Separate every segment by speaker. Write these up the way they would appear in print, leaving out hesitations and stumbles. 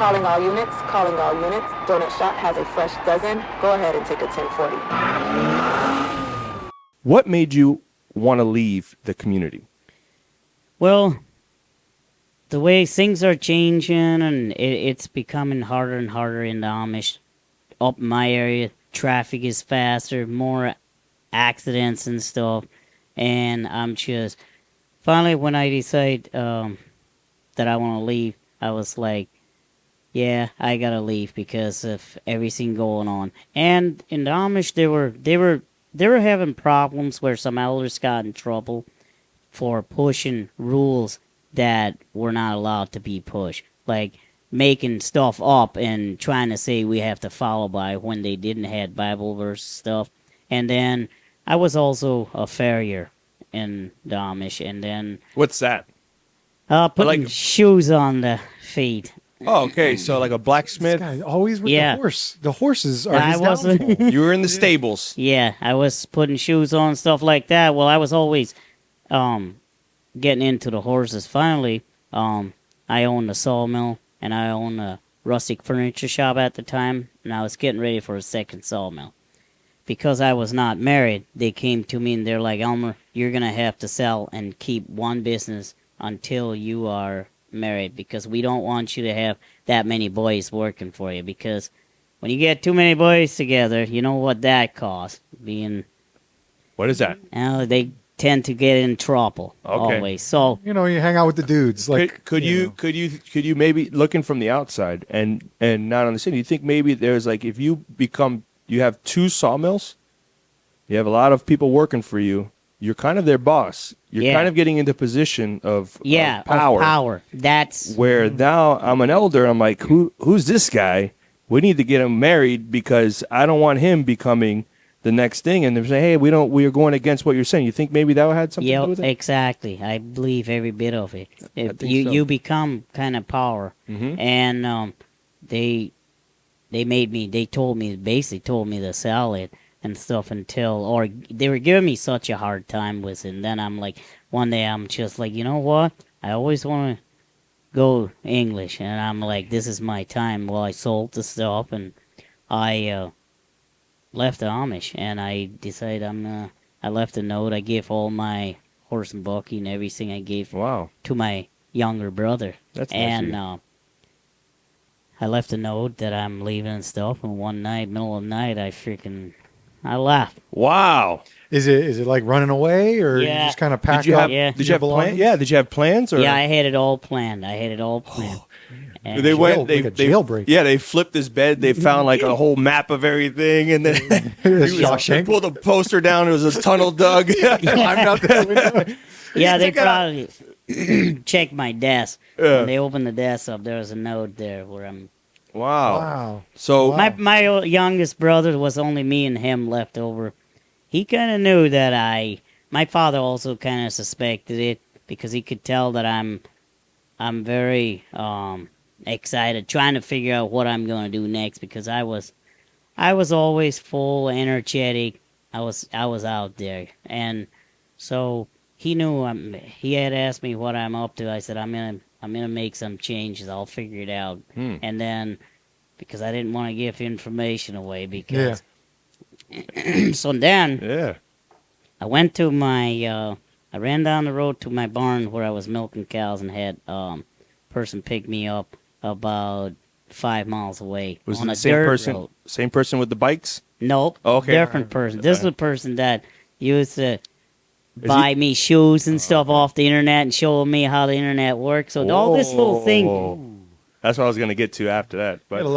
Speaker 1: Calling all units, calling all units. Donut shop has a fresh dozen. Go ahead and take a 1040.
Speaker 2: What made you want to leave the community?
Speaker 3: Well, the way things are changing, and it's becoming harder and harder in the Amish. Up in my area, traffic is faster, more accidents and stuff. And I'm just... Finally, when I decide that I want to leave, I was like, yeah, I gotta leave because of everything going on. And in the Amish, they were having problems where some elders got in trouble for pushing rules that were not allowed to be pushed, like making stuff up and trying to say we have to follow by when they didn't have Bible verse stuff. And then I was also a farrier in the Amish, and then
Speaker 2: What's that?
Speaker 3: putting shoes on the feet.
Speaker 2: Oh, okay. So like a blacksmith.
Speaker 4: This guy always with
Speaker 3: Yeah.
Speaker 4: the horse. The horses are
Speaker 3: I
Speaker 4: his
Speaker 3: wasn't-
Speaker 4: downfall.
Speaker 2: You were in the stables.
Speaker 3: Yeah, I was putting shoes on, stuff like that. Well, I was always getting into the horses. Finally, I owned a sawmill, and I owned a rustic furniture shop at the time, and I was getting ready for a second sawmill. Because I was not married, they came to me and they're like, Elmer, you're going to have to sell and keep one business until you are married, because we don't want you to have that many boys working for you, because when you get too many boys together, you know what that costs.
Speaker 2: What is that?
Speaker 3: They tend to get in trouble always. So
Speaker 4: You hang out with the dudes. Like,
Speaker 2: Could you maybe, looking from the outside and not understanding, you think maybe there's like, if you have two sawmills, you have a lot of people working for you, you're kind of their boss. You're kind of getting into position of
Speaker 3: power. That's
Speaker 2: where now I'm an elder. I'm like, who's this guy? We need to get him married because I don't want him becoming the next thing. And they're saying, hey, we are going against what you're saying. You think maybe that had something to do with it?
Speaker 3: Exactly. I believe every bit of it. If
Speaker 2: think
Speaker 3: you
Speaker 2: so.
Speaker 3: you become kind of power, and they basically told me to sell it and stuff or they were giving me such a hard time with it. And then I'm like, one day I'm just like, you know what? I always want to go English, and I'm like, this is my time. Well, I sold the stuff, and I left the Amish, and I decided I left a note. I gave all my horse and buggy and everything I gave to my younger brother.
Speaker 2: That's nice
Speaker 3: and
Speaker 2: of you.
Speaker 3: I left a note that I'm leaving and stuff, and one night, middle of the night, I left.
Speaker 2: Wow.
Speaker 4: is it like running away, or you
Speaker 3: Yeah.
Speaker 4: just kind of pack
Speaker 2: Did you
Speaker 4: up?
Speaker 2: have
Speaker 3: Yeah.
Speaker 2: did you have plans? Yeah, did you have plans? Or
Speaker 3: Yeah, I had it all planned. And
Speaker 2: they went.
Speaker 4: Like a jailbreak.
Speaker 2: Yeah, they flipped his bed. They found like a whole map of everything, and then they
Speaker 4: Shawshank.
Speaker 2: pulled a poster down. It was a tunnel dug.
Speaker 4: Climbed out that window.
Speaker 3: yeah, they
Speaker 2: Check it out.
Speaker 3: probably checked my desk.
Speaker 2: Yeah.
Speaker 3: When they opened the desk up, there was a note there where I'm...
Speaker 2: Wow.
Speaker 4: Wow.
Speaker 2: So
Speaker 3: My youngest brother was only me and him left over. He kind of knew that my father also kind of suspected it, because he could tell that I'm very excited, trying to figure out what I'm going to do next, because I was always full, energetic. I was out there, and so he knew. He had asked me what I'm up to. I said I'm gonna make some changes. I'll figure it out. And then, because I didn't want to give information away, because so then I went to my I ran down the road to my barn where I was milking cows, and had person pick me up about 5 miles away.
Speaker 2: was
Speaker 3: on
Speaker 2: it
Speaker 3: a
Speaker 2: the same
Speaker 3: dirt
Speaker 2: person?
Speaker 3: road.
Speaker 2: Same person with the bikes?
Speaker 3: Nope.
Speaker 2: Okay.
Speaker 3: Different person. This is a person that used to
Speaker 2: Is
Speaker 3: buy me shoes and stuff off the internet and show me how the internet works. So all this little thing.
Speaker 2: Whoa. That's what I was gonna get to after that.
Speaker 4: You
Speaker 2: But
Speaker 4: had a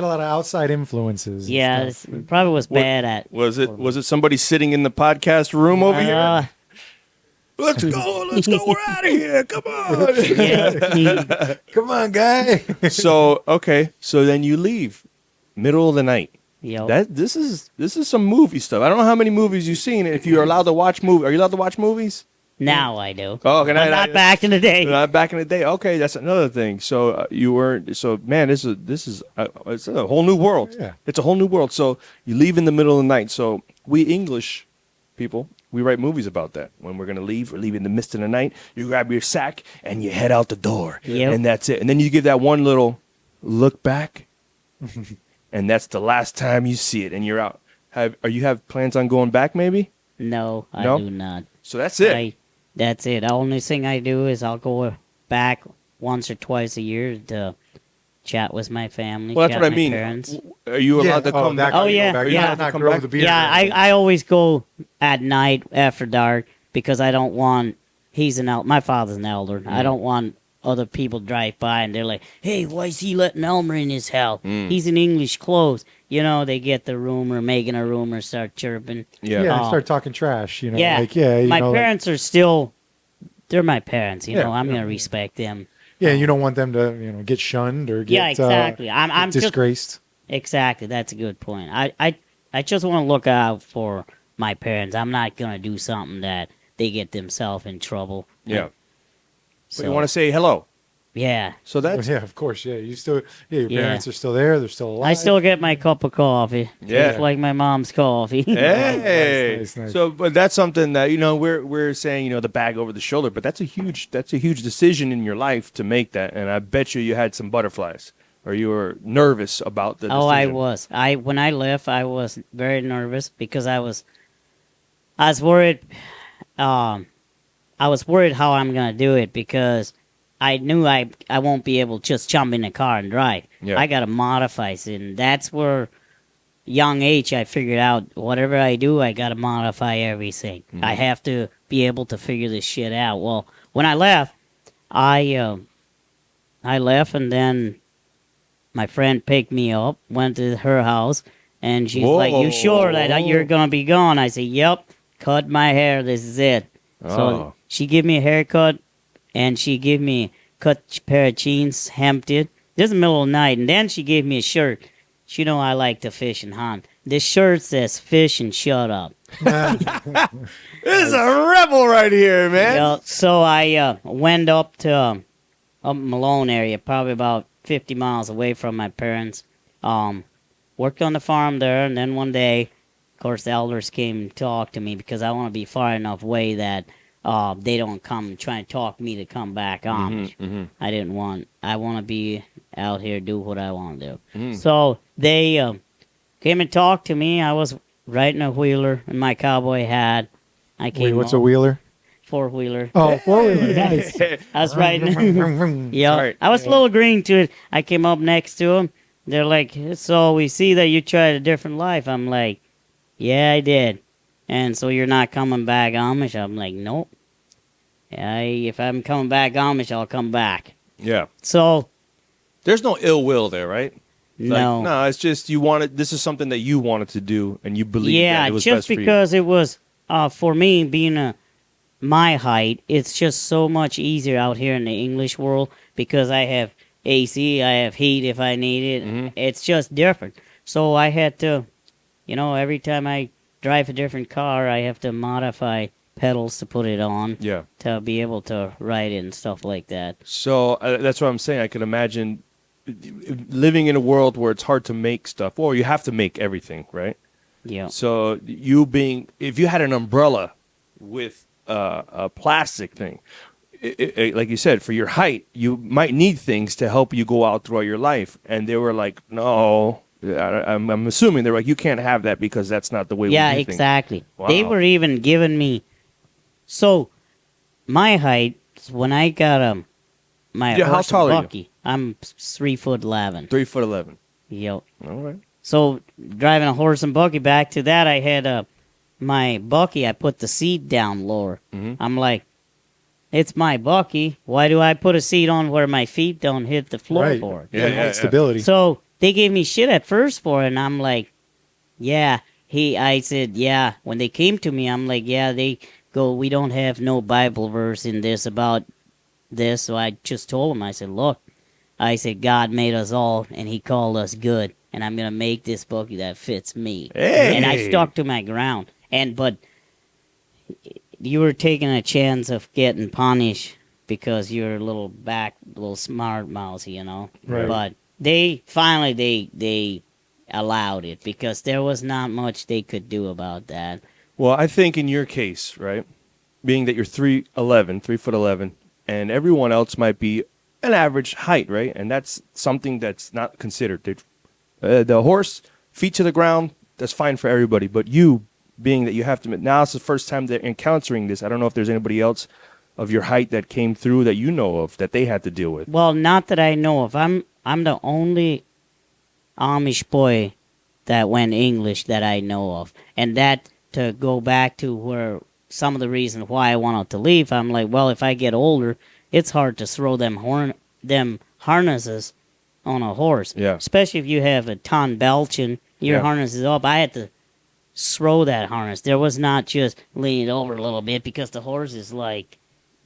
Speaker 4: lot of outside influences. and
Speaker 3: Yeah,
Speaker 4: stuff.
Speaker 3: it probably was bad at.
Speaker 2: was it somebody sitting in the podcast room over here? Let's go, we're out of here. Come on.
Speaker 3: Yeah,
Speaker 4: Come on, guy.
Speaker 2: So then you leave middle of the night.
Speaker 3: yep.
Speaker 2: This is some movie stuff. I don't know how many movies you've seen. If you're allowed to watch movies, are you allowed to watch movies?
Speaker 3: Now I do.
Speaker 2: Oh, okay,
Speaker 3: But not back in the day.
Speaker 2: Not back in the day. Okay, that's another thing. So you weren't. So man, this is it's a whole new world.
Speaker 4: Yeah.
Speaker 2: It's a whole new world. So you leave in the middle of the night. So we English people, we write movies about that. When we're gonna leave, or leave in the midst of the night, you grab your sack and you head out the door,
Speaker 3: Yep.
Speaker 2: and that's it. And then you give that one little look back, and that's the last time you see it, and you're out. You have plans on going back, maybe?
Speaker 3: No, I
Speaker 2: No?
Speaker 3: do not.
Speaker 2: So that's it.
Speaker 3: That's it. The only thing I do is I'll go back once or twice a year to chat with my family.
Speaker 2: Well, that's
Speaker 3: chat
Speaker 2: what I
Speaker 3: with
Speaker 2: mean.
Speaker 3: my parents.
Speaker 2: Are you allowed to come back?
Speaker 3: Oh, yeah,
Speaker 4: You're
Speaker 3: yeah.
Speaker 4: not
Speaker 2: Come
Speaker 4: grow
Speaker 2: back?
Speaker 4: the beard.
Speaker 3: Yeah, I always go at night after dark because I don't want. My father's an elder. I don't want other people drive by and they're like, "Hey, why is he letting Elmer in his house? He's in English clothes." You know, they get the rumor, making a rumor, start chirping.
Speaker 2: Yeah.
Speaker 4: Yeah,
Speaker 3: Oh.
Speaker 4: start talking trash. You know,
Speaker 3: Yeah,
Speaker 4: like you
Speaker 3: my
Speaker 4: know,
Speaker 3: parents are still. They're my parents. You
Speaker 2: Yeah,
Speaker 3: know, I'm
Speaker 2: yeah,
Speaker 3: gonna respect them.
Speaker 4: yeah, you don't want them to get shunned or get
Speaker 3: Yeah, exactly. I'm just
Speaker 4: disgraced.
Speaker 3: exactly. That's a good point. I just want to look out for my parents. I'm not gonna do something that they get themselves in trouble.
Speaker 2: Yeah.
Speaker 3: So,
Speaker 2: But you want to say hello.
Speaker 3: yeah.
Speaker 2: So that's
Speaker 4: Yeah, of course. Yeah, your
Speaker 3: Yeah.
Speaker 4: parents are still there. They're still alive.
Speaker 3: I still get my cup of coffee.
Speaker 2: Yeah.
Speaker 3: Just like my mom's coffee.
Speaker 2: hey.
Speaker 4: Nice.
Speaker 2: So, but that's something that we're saying the bag over the shoulder, but that's a huge decision in your life to make that, and I bet you had some butterflies or you were nervous about the decision.
Speaker 3: Oh, I was. When I left, I was very nervous because I was worried. I was worried how I'm gonna do it because I knew I won't be able to just jump in a car and drive.
Speaker 2: Yeah.
Speaker 3: I gotta modify it, and that's where young age I figured out whatever I do, I gotta modify everything. I have to be able to figure this shit out. Well, when I left, I left, and then my friend picked me up, went to her house, and she's like, "You sure that you're gonna be gone?" I said, "Yep." Cut my hair. This is it.
Speaker 2: Oh.
Speaker 3: So she gave me a haircut, and she gave me a cut pair of jeans, hemmed it. This is the middle of the night, and then she gave me a shirt. She know I like to fish and hunt. This shirt says "fish and shut up."
Speaker 2: This is a rebel right here, man.
Speaker 3: Yeah, so I went up to up Malone area, probably about 50 miles away from my parents. Worked on the farm there, and then one day, of course, the elders came and talked to me because I want to be far enough away that they don't come and try and talk me to come back Amish. I want to be out here, do what I want to do. So they came and talked to me. I was riding a wheeler in my cowboy hat. I came
Speaker 4: Wait, what's
Speaker 3: up,
Speaker 4: a wheeler?
Speaker 3: four-wheeler.
Speaker 4: Oh, four-wheeler. Nice.
Speaker 3: I was riding. Yeah,
Speaker 2: Sorry.
Speaker 3: I was a little green to it. I came up next to him. They're like, "So we see that you tried a different life." I'm like, "Yeah, I did." And so you're not coming back Amish? I'm like, "Nope. If I'm coming back Amish, I'll come back."
Speaker 2: Yeah.
Speaker 3: So
Speaker 2: There's no ill will there, right?
Speaker 3: no,
Speaker 2: No, it's just you wanted. This is something that you wanted to do, and you believe
Speaker 3: yeah,
Speaker 2: that it was
Speaker 3: just
Speaker 2: best for you.
Speaker 3: because it was for me being my height, it's just so much easier out here in the English world because I have AC, I have heat if I need it. It's just different. So I had to, every time I drive a different car, I have to modify pedals to put it on
Speaker 2: Yeah.
Speaker 3: to be able to ride it and stuff like that.
Speaker 2: So that's what I'm saying. I can imagine living in a world where it's hard to make stuff, or you have to make everything, right?
Speaker 3: Yeah.
Speaker 2: So if you had an umbrella with a plastic thing, like you said, for your height, you might need things to help you go out throughout your life. And they were like, no, I'm assuming they're like, you can't have that because that's not the way we do things.
Speaker 3: Exactly.
Speaker 2: Wow.
Speaker 3: They were even giving me. So, my height, when I got my
Speaker 2: Yeah, how
Speaker 3: horse
Speaker 2: tall
Speaker 3: and
Speaker 2: are you?
Speaker 3: bucky, I'm 3'11".
Speaker 2: 3'11".
Speaker 3: Yep.
Speaker 2: All right.
Speaker 3: So driving a horse and buggy, back to that, I had my bucky. I put the seat down lower. I'm like, it's my bucky. Why do I put a seat on where my feet don't hit the floor
Speaker 4: Right.
Speaker 3: for it?
Speaker 2: Yeah.
Speaker 4: Stability.
Speaker 3: So they gave me shit at first for it, and I'm like, yeah. I said, yeah. When they came to me, I'm like, yeah. They go, we don't have no Bible verse in this about this. So I just told them, I said, look, I said, God made us all, and He called us good, and I'm gonna make this bucky that fits me.
Speaker 2: Hey.
Speaker 3: And I stuck to my ground. But you were taking a chance of getting punished because you're a little smart mousy,
Speaker 4: Right.
Speaker 3: But they finally they allowed it because there was not much they could do about that.
Speaker 2: Well, I think in your case, right, being that you're 3'11", and everyone else might be an average height, right? And that's something that's not considered. The horse, feet to the ground, that's fine for everybody. But you, being that you have to, now it's the first time they're encountering this. I don't know if there's anybody else of your height that came through that you know of that they had to deal with.
Speaker 3: Well, not that I know of. I'm the only Amish boy that went English that I know of. And that, to go back to where some of the reasons why I wanted to leave, I'm like, well, if I get older, it's hard to throw them harnesses on a horse.
Speaker 2: Yeah.
Speaker 3: Especially if you have a ton belching, your harness is up. I had to throw that harness. There was not just lean it over a little bit because the horse is like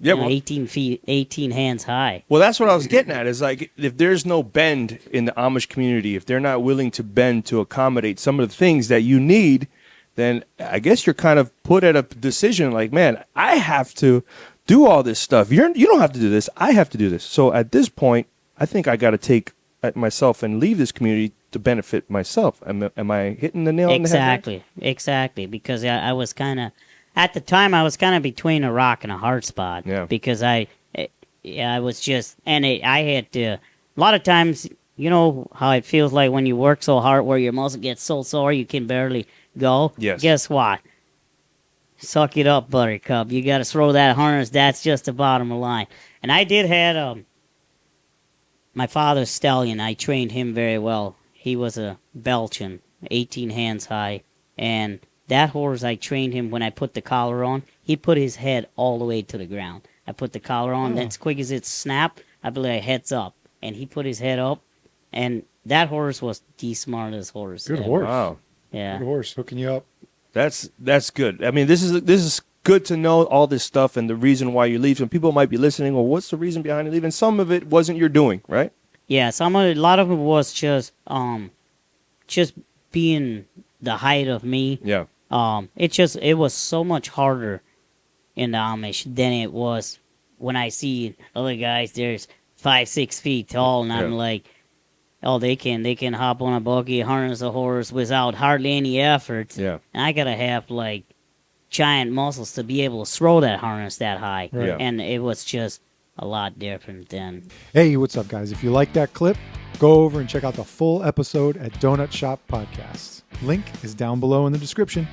Speaker 3: 18 hands high.
Speaker 2: Well, that's what I was getting at. Is like if there's no bend in the Amish community, if they're not willing to bend to accommodate some of the things that you need, then I guess you're kind of put at a decision like, man, I have to do all this stuff. You don't have to do this. I have to do this. So at this point, I think I got to take myself and leave this community to benefit myself. Am I hitting the nail on the head?
Speaker 3: Exactly. Because I was kind of, at the time, I was kind of between a rock and a hard spot.
Speaker 2: Yeah.
Speaker 3: Because I was just, I had to, a lot of times, you know how it feels like when you work so hard where your muscle gets so sore you can barely go?
Speaker 2: Yes.
Speaker 3: Guess what? Suck it up, Buttercup. You got to throw that harness. That's just the bottom of the line. And I did have my father's stallion. I trained him very well. He was a Belgian, 18 hands high. And that horse, I trained him when I put the collar on. He put his head all the way to the ground. I put the collar on. Then as quick as it snapped, I believe heads up. And he put his head up. And that horse was the smartest horse.
Speaker 4: Good
Speaker 3: ever.
Speaker 4: horse.
Speaker 2: Wow.
Speaker 3: Yeah.
Speaker 4: Good horse, hooking you up.
Speaker 2: That's good. I mean, this is good to know all this stuff and the reason why you leave. Some people might be listening, well, what's the reason behind you leaving? Some of it wasn't your doing, right?
Speaker 3: Yeah, a lot of it was just being the height of me.
Speaker 2: Yeah.
Speaker 3: It was so much harder in the Amish than it was when I see other guys. There's 5-6 feet tall, and I'm like, oh, they can hop on a buggy, harness a horse without hardly any effort.
Speaker 2: Yeah.
Speaker 3: And I gotta have like giant muscles to be able to throw that harness that high.
Speaker 4: Right.
Speaker 2: Yeah.
Speaker 3: And it was just a lot different then.
Speaker 4: Hey, what's up, guys? If you like that clip, go over and check out the full episode at Donut Shop Podcasts. Link is down below in the description.